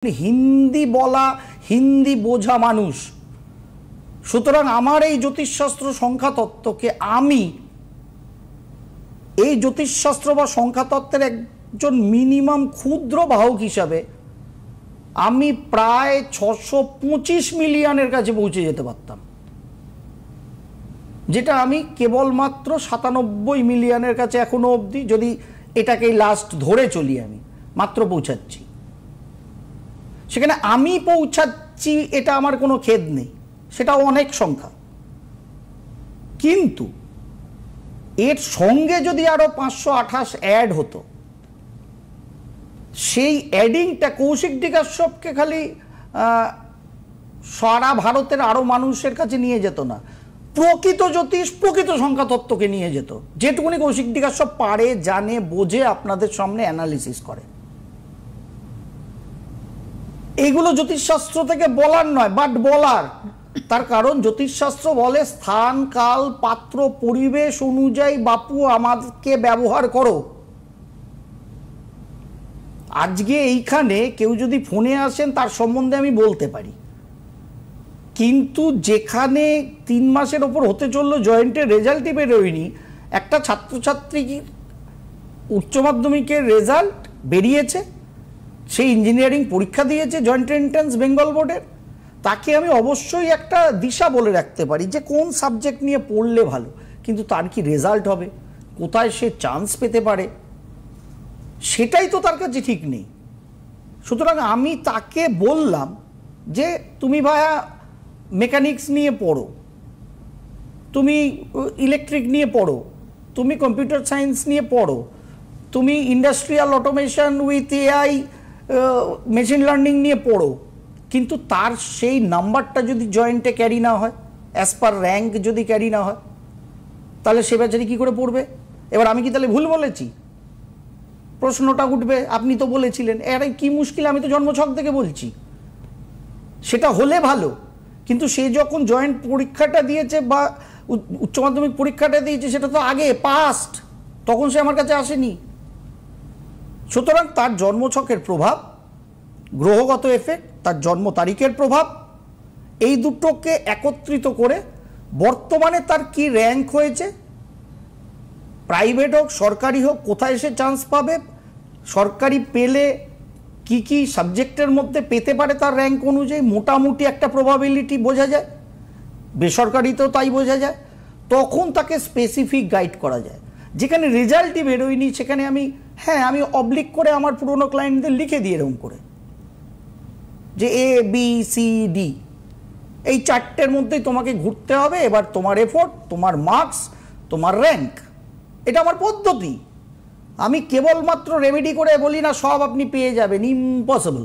হিন্দি বলা হিন্দি বোঝা মানুষ। সুতরাং আমার এই জ্যোতিষশাস্ত্র সংখ্যাতত্ত্বকে আমি এই জ্যোতিষশাস্ত্র বা সংখ্যাতত্ত্বের একজন মিনিমাম ক্ষুদ্র বাহক হিসাবে আমি প্রায় 625 মিলিয়নের কাছে পৌঁছে যেতে পারতাম, যেটা আমি কেবলমাত্র 97 মিলিয়নের কাছে এখনো অবধি, যদি এটাকে লাস্ট ধরে চলি, আমি মাত্র পৌঁছাচ্ছি। সেখানে আমি পৌঁছাচ্ছি, এটা আমার কোনো খেদ নেই, সেটাও অনেক সংখ্যা। কিন্তু এর সঙ্গে যদি আরো 528 অ্যাড হতো, সেই অ্যাডিংটা কৌশিক কাশ্যপকে খালি সারা ভারতের আরো মানুষের কাছে নিয়ে যেত না, প্রকৃত জ্যোতিষ প্রকৃত সংখ্যাতত্ত্বকে নিয়ে যেত, যেটুকুনি কৌশিক কাশ্যপ পারে, জানে, বোঝে, আপনাদের সামনে অ্যানালিসিস করে। এইগুলো জ্যোতিষশাস্ত্র থেকে বলার নয়, বাট বলার। তার কারণ জ্যোতিষশাস্ত্র বলে স্থান, কাল, পাত্র, পরিবেশ অনুযায়ী বাপু আমাকে ব্যবহার করো। আজকে এইখানে কেউ যদি ফোনে আসেন, তার সম্বন্ধে আমি বলতে পারি, কিন্তু যেখানে 3 মাসের ওপর হতে চললো, জয়েন্টের রেজাল্টই বেরোয়নি, একটা ছাত্রছাত্রী উচ্চ মাধ্যমিকের রেজাল্ট বেরিয়েছে, সেই ইঞ্জিনিয়ারিং পরীক্ষা দিয়েছে জয়েন্ট এন্ট্রান্স বেঙ্গল বোর্ডের, তাকে আমি অবশ্যই একটা দিশা বলে রাখতে পারি যে কোন সাবজেক্ট নিয়ে পড়লে ভালো, কিন্তু তার কি রেজাল্ট হবে, কোথায় সে চান্স পেতে পারে, সেটাই তো তার কাছে ঠিক নেই। সুতরাং আমি তাকে বললাম যে তুমি ভাইয়া মেকানিক্স নিয়ে পড়ো, তুমি ইলেকট্রিক নিয়ে পড়ো, তুমি কম্পিউটার সায়েন্স নিয়ে পড়ো, তুমি industrial automation with AI machine learning নিয়ে পড়ো, কিন্তু তার সেই নাম্বারটা যদি জয়েন্টে ক্যারি না হয়, অ্যাজ পার র্যাঙ্ক যদি ক্যারি না হয়, তাহলে সে বেচারি কী করে পড়বে? এবার আমি কি তাহলে ভুল বলেছি? প্রশ্নটা উঠবে, আপনি তো বলেছিলেন। এর কি মুশকিল, আমি তো জন্মছক থেকে বলছি। সেটা হলে ভালো, কিন্তু সে যখন জয়েন্ট পরীক্ষাটা দিয়েছে বা উচ্চ মাধ্যমিক পরীক্ষাটা দিয়েছে, সেটা তো আগে পাস্ট, তখন সে আমার কাছে আসেনি। সুতরাং তার জন্মছকের প্রভাব, গ্রহগত এফেক্ট, তার জন্ম তারিখের প্রভাব, এই দুটোকে একত্রিত করে বর্তমানে তার কি র্যাঙ্ক হয়েছে, প্রাইভেট হোক সরকারি হোক, কোথায় সে চান্স পাবে, সরকারি পেলে কি কি সাবজেক্টের মধ্যে পেতে পারে, তার র্যাঙ্ক অনুযায়ী মোটামুটি একটা প্রবাবিলিটি বোঝা যায়, বেসরকারিতেও তাই বোঝা যায়। তখন তাকে স্পেসিফিক গাইড করা যায়। যেখানে রেজাল্টই বেরোয়নি, সেখানে আমি অবলিক করে আমার পুরনো ক্লায়েন্টদের লিখে দিই এরকম করে যে ABCD এই 4টের মধ্যেই তোমাকে ঘুরতে হবে, এবার তোমার এফোর্ট, তোমার মার্কস, তোমার র্যাঙ্ক, এটা আমার পদ্ধতি। আমি কেবলমাত্র রেমেডি করে বলি না সব আপনি পেয়ে যাবেন, ইম্পসিবল।